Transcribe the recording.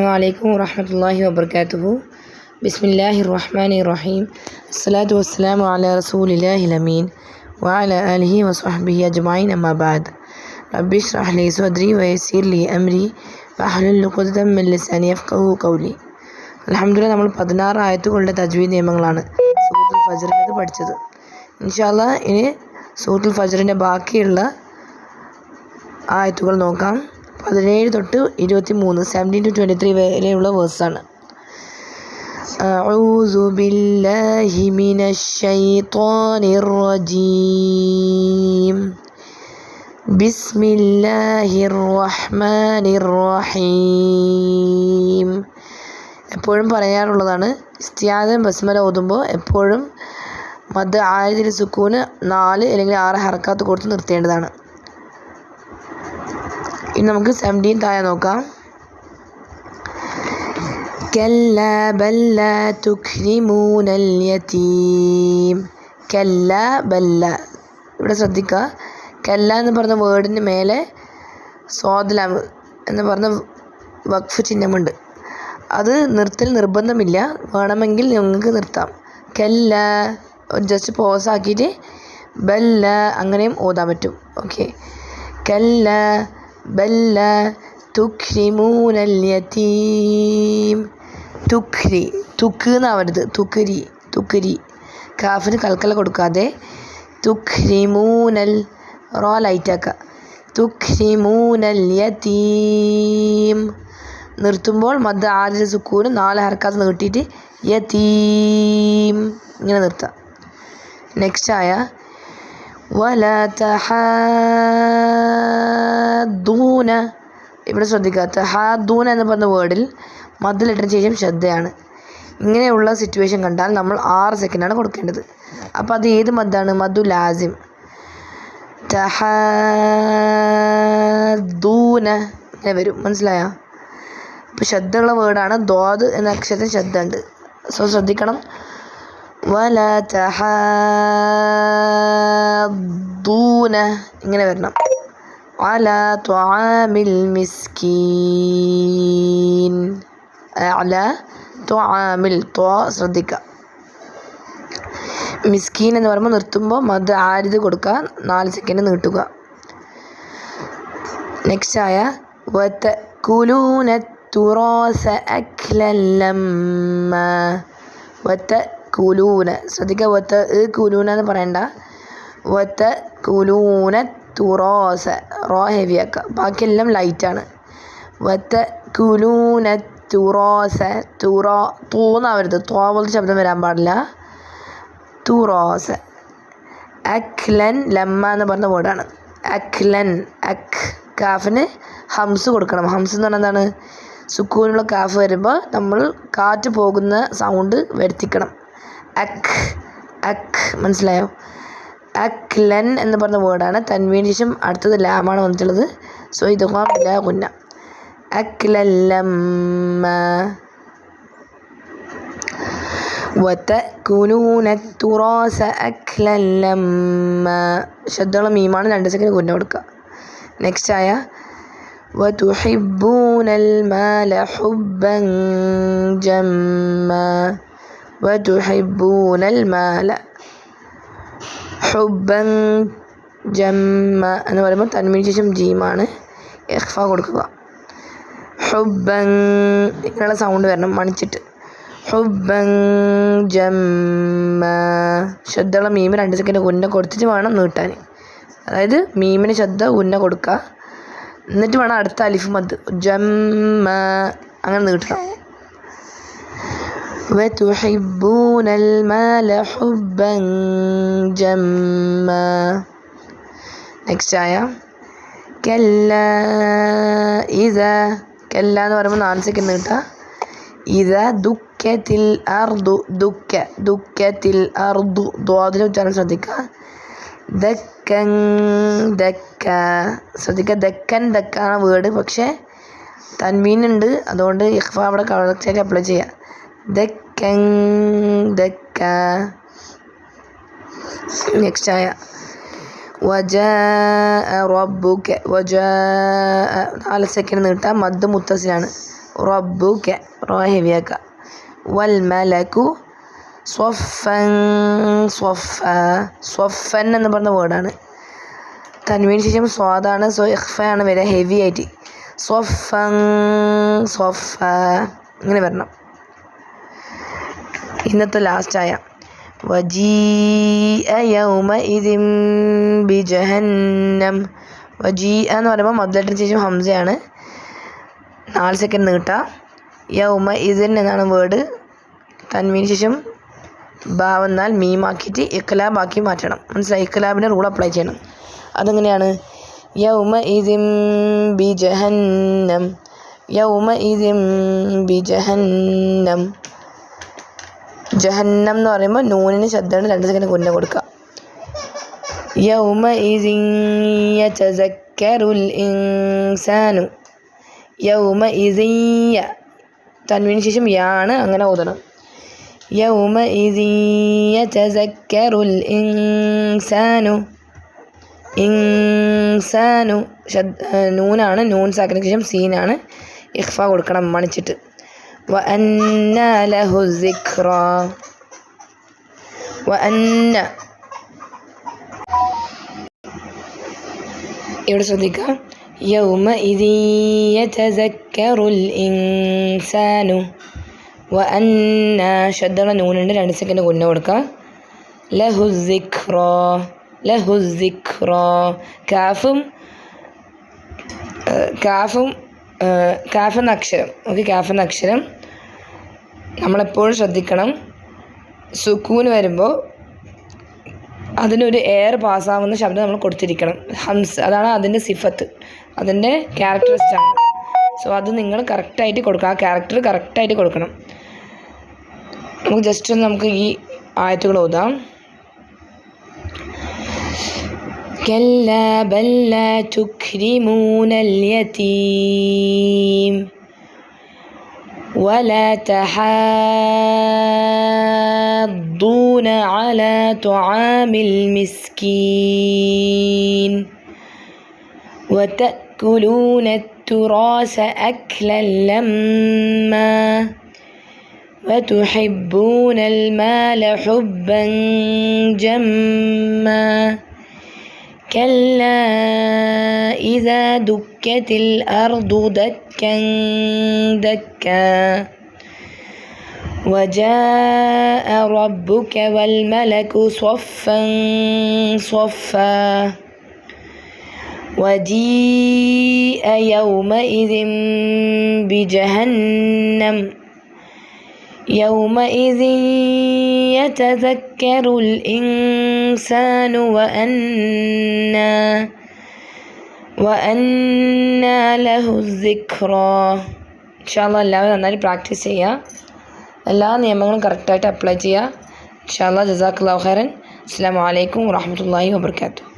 വലൈക്കും വറഹ്മത്തുള്ളാഹി വബറകാതുഹു. ബിസ്മില്ലാഹിർ റഹ്മാനിർ റഹീം. അസ്സലാത്തു വസ്സലാമു അലാ റസൂലില്ലാഹിൽ അമീൻ വഅലാ ആലിഹി വസ്വഹ്ബിഹി അജ്മഈൻ. അമ്മാ ബഅദ്. റബ്ബി ഇശ്റഹ് ലി സദ്രി വയസ്സിർ ലി അംരി വഹ്ലുൽ ഉഖ്ദതം മിൻ ലിസാനി യഫ്ഖഹു ഖൗലി. അൽഹംദുലില്ലാഹ്, നമ്മൾ 16 ആയത്തുകളുടെ തജ്വീദ് നിയമങ്ങളാണ് സൂറത്തുൽ ഫജ്റിൽ പഠിച്ചത്. ഇൻഷാ അല്ലാഹ് ഇനി സൂറത്തുൽ ഫജ്റിൻ്റെ ബാക്കിയുള്ള ആയത്തുകൾ നോക്കാം. 17 തൊട്ട് 23, 17 to 23 വരെയുള്ള വേഴ്സാണ്. അഊസു ബില്ലാഹി മിനശ് ശൈത്വാനിർ റജീം. ബിസ്മില്ലാഹിർ റഹ്മാനിർ റഹീം. എപ്പോഴും പറയാറുള്ളതാണ്, ഇസ്തിആദ ബസ്മല ഓതുമ്പോൾ എപ്പോഴും മദ് ആയതിൽ സുക്കൂന് 4 അല്ലെങ്കിൽ 6 ഹർക്കാത്ത് കൊടുത്ത് നിർത്തേണ്ടതാണ്. ഇനി നമുക്ക് 17 താഴെ നോക്കാം. കല്ല ബല്ല തുക്രിമൂനൽ യതീം. കല്ല ബല്ല, ഇവിടെ ശ്രദ്ധിക്കുക. കല്ല എന്ന് പറഞ്ഞ വേർഡിന് മേലെ സ്വാദ്ലാം എന്ന് പറഞ്ഞ വഖഫ് ചിഹ്നമുണ്ട്. അത് നിർത്തൽ നിർബന്ധമില്ല, വേണമെങ്കിൽ നിങ്ങൾക്ക് നിർത്താം. കല്ല ജസ്റ്റ് പോസ് ആക്കിയിട്ട് ബല്ല അങ്ങനെയും ഓതാൻ പറ്റും. ഓക്കെ. കല്ല ബല്ല തുക്രിമൂനൽ യതീം. തുക്രി, തുക്ക് എന്നാവരുത്, തുക്രി, തുക്രി. കാഫിന് കൽക്കല കൊടുക്കാതെ തുക്രിമൂനൽ, റോ ലൈറ്റാക്കുക. തുക്രിമൂനൽ യതീം. നിർത്തുമ്പോൾ മദ് ആദിൽ സുക്കൂന് 4 ഹർക്കാത്ത് നീട്ടിയിട്ട് യതീം ഇങ്ങനെ നിർത്താം. നെക്സ്റ്റ് ആയ വലാ തഹാദ്ദൂന. ഇവിടെ ശ്രദ്ധിക്കുക, തഹാദ്ദൂന എന്ന് പറഞ്ഞ വേർഡിൽ മദ്ദിലിട്ടതിന് ശേഷം ശ്രദ്ധയാണ്. ഇങ്ങനെയുള്ള സിറ്റുവേഷൻ കണ്ടാൽ നമ്മൾ 6 സെക്കൻഡാണ് കൊടുക്കേണ്ടത്. അപ്പോൾ അത് ഏത് മദ്ദാണ്? മദ്ദു ലാസിം. തഹാദ്ദൂന ഇങ്ങനെ വരും, മനസ്സിലായോ? അപ്പോൾ ശ്രദ്ധയുള്ള വേർഡാണ്. ദ്വാദ് എന്ന അക്ഷരത്തിന് ശ്രദ്ധ ഉണ്ട്, സോ ശ്രദ്ധിക്കണം. വലാ തഹാദ്ദൂന ഇങ്ങനെ വരണം. അലാ ത്വആമിൽ മിസ്കീൻ. അലാ ത്വആമിൽ, ത്വാ ശ്രദ്ധിക്കുക. മിസ്കീൻ എന്ന് പറയുമ്പോൾ നിർത്തുമ്പോൾ മദ് ആരിത് കൊടുക്കുക, 4 സെക്കൻഡ് നീട്ടുക. നെക്സ്റ്റ് ആയ വതകുലൂന തുറാസ അക്ലൻ ലമ്മ. വതകുലൂന ശ്രദ്ധിക്കുക, വതകുലൂന എന്ന് പറയണ്ട. വതകുലൂന തുറാസ, റോ ഹെവി ആക്കുക, ബാക്കിയെല്ലാം ലൈറ്റാണ്. വതകുലൂന തുറാസ, തുറാ, തൂന്നാവരുത്, ത്വാ പോലത്തെ ശബ്ദം വരാൻ പാടില്ല. തുറാസ. അക്ലൻ ലമ്മ എന്ന് പറഞ്ഞ വേർഡാണ്. അക്ലൻ, അക്, കാഫിന് ഹംസ് കൊടുക്കണം. ഹംസ് എന്ന് പറഞ്ഞാൽ എന്താണ്? സുക്കൂനുള്ള കാഫ് വരുമ്പോൾ നമ്മൾ കാറ്റ് പോകുന്ന സൗണ്ട് വരുത്തിക്കണം. അക്, അക്, മനസ്സിലായോ? അക്ലൻ എന്ന് പറഞ്ഞ വേർഡാണ്. തൻവീന് ശേഷം അടുത്തത് ലാമാണ് വന്നിട്ടുള്ളത്. സോ ഇദ്ഗാം ബിലാ ഗുന്ന. അക്ലൻ ലമ്മ. വതകുലൂന തുറാസ അക്ലൻ ലമ്മ. ശബ്ദമുള്ള മീമാണ്, 2 സെക്കൻഡ് ഗുന്ന കൊടുക്കുക. നെക്സ്റ്റ് ആയ വതുഹിബ്ബൂനൽ മാല ഹുബ്ബൻ ജമ്മ. വതുഹിബ്ബൂനൽ മാല ഹുബ്ബൻ ജമ്മ എന്ന് പറയുമ്പോൾ തൻവീന് ശേഷം ജീമാണ്, ഇഖ്ഫ കൊടുക്കുക. ഹുബ്ബൻ ഇങ്ങനെയുള്ള സൗണ്ട് വരണം, മണിച്ചിട്ട്. ഹുബ്ബൻ ജമ്മ. ശ്രദ്ധയുള്ള മീമ് 2 സെക്കൻഡ് ഉന്ന കൊടുത്തിട്ട് വേണം നീട്ടാൻ. അതായത് മീമിന് ശ്രദ്ധ ഉന്ന കൊടുക്കുക, എന്നിട്ട് വേണം അടുത്ത അലിഫ് മദ് ജമ്മ അങ്ങനെ നീട്ടണം. വതുഹിബ്ബൂനൽ മാല ഹുബ്ബൻ ജമ്മ. നെക്സ്റ്റ് ആയ കല്ല ഇദ. കല്ല എന്ന് പറയുമ്പോൾ 4 സെക്കൻഡ് നീട്ടുക. ഇദ ദുഃഖത്തിൽ അർദു, ദുഃഖ, ദുഃഖത്തിൽ അർദു, ദ്വാദിലെ ഉച്ചാരണം ശ്രദ്ധിക്കുക. ദക്കൻ, ദക്ക ശ്രദ്ധിക്കുക. ദക്കൻ, ദക്കാണ് വേർഡ്, പക്ഷേ തൻവീനുണ്ട്, അതുകൊണ്ട് ഇഖ്ഫ അവിടെ കറക്റ്റായിട്ട് അപ്ലൈ ചെയ്യുക. ദക്കൻ, ദക്ക. നെക്സ്റ്റ് ആയ വജാഅ റബ്ബുക. വജാഅ 4 സെക്കൻഡ് നീട്ടാം, മദ് മുത്തസിലാണ്. റബ്ബുക റോ ഹെവിയാക്ക വൽ മലക്കു സ്വഫൻ സ്വഫൻ എന്ന് പറഞ്ഞ വേർഡാണ്. തൻവീന് ശേഷം സ്വാദാണ്, സോ ഇഖ്ഫയാണ് വരിക ഹെവി ആയിട്ട്. സ്വഫൻ ഇങ്ങനെ വരണം. ഇന്നത്തെ ലാസ്റ്റായ വജീഅ യൗമഇദിൻ ബിജഹന്നം. വജീഅ എന്ന് പറയുമ്പോൾ മദ്ദത്തിന് ശേഷം ഹംസയാണ്, 4 സെക്കൻഡ് നീട്ടുക. യൗമഇദിൻ എന്നാണ് വേർഡ്. തൻവീന് ശേഷം ബാ വന്നാൽ മീമാക്കിയിട്ട് ഇഖ്ലാബാക്കി മാറ്റണം. മനസ്സിലായി? ഇഖ്ലാബിൻ്റെ റൂൾ അപ്ലൈ ചെയ്യണം. അതെങ്ങനെയാണ്? യൗമഇദിൻ ബിജഹന്നം, യൗമഇദിൻ ബിജഹന്നം. ജഹന്നം എന്ന് പറയുമ്പോൾ നൂനിന് ശബ്ദമാണ്, 2 സെക്കൻഡ് കുന്ന കൊടുക്കുക. യൗമഇദിൻ യതസക്കറുൽ ഇൻസാനു, യൗമഇദിൻ തൻവീന് ശേഷം യാണ്, അങ്ങനെ ഓതണം. യൗമഇദിൻ യതസക്കറുൽ ഇൻസാനു, ഇൻസാനു നൂനാണ്, നൂൻ സാക്കിന് ശേഷം സീനാണ്, ഇഖ്ഫ കൊടുക്കണം മണിച്ചിട്ട്. وأنى له الذكرى وأنى ഇവിടെ ശ്രദ്ധിക്കുക. يومئذ يتذكر الإنسان وأنى ശബ്ദമുള്ള നൂനുണ്ട്, 2 സെക്കൻഡ് കുന്ന കൊടുക്കുക. ലഹു الذكرى, ലഹു الذكرى. കാഫ് എന്ന അക്ഷരം, ഓക്കെ, കാഫ് എന്ന അക്ഷരം നമ്മളെപ്പോഴും ശ്രദ്ധിക്കണം. സുക്കൂന് വരുമ്പോൾ അതിനൊരു എയർ പാസ്സാവുന്ന ശബ്ദം നമ്മൾ കൊടുത്തിരിക്കണം. ഹംസ്, അതാണ് അതിൻ്റെ സിഫത്ത്, അതിൻ്റെ ക്യാരക്ടറിസ്റ്റാണ്. സോ അത് നിങ്ങൾ കറക്റ്റായിട്ട് കൊടുക്കണം, ആ ക്യാരക്ടർ കറക്റ്റായിട്ട് കൊടുക്കണം. നമുക്ക് ജസ്റ്റ് ഒന്ന് നമുക്ക് ഈ ആയത്തുകൾ ഓതാം. كلا بل لا تكرمون اليتيم ولا تحاضون على طعام المسكين وتأكلون التراث أكلا لما وتحبون المال حبا جما كلا إذا دكت الأرض دكا دكا وجاء ربك والملك صفا صفا وجيء يومئذ بجهنم يومئذ يتذكر الإنسان وأنى له الذكرى. ഇൻഷാല്ലാ എല്ലാവരും നന്നായി പ്രാക്ടീസ് ചെയ്യുക, എല്ലാ നിയമങ്ങളും കറക്റ്റായിട്ട് അപ്ലൈ ചെയ്യുക. ഇൻഷാല്ലാ ജസാക്കല്ലാഹു ഖൈറൻ. അസ്സലാമു അലൈക്കും വറഹ്മത്തുള്ളാഹി വബറകാതുഹു.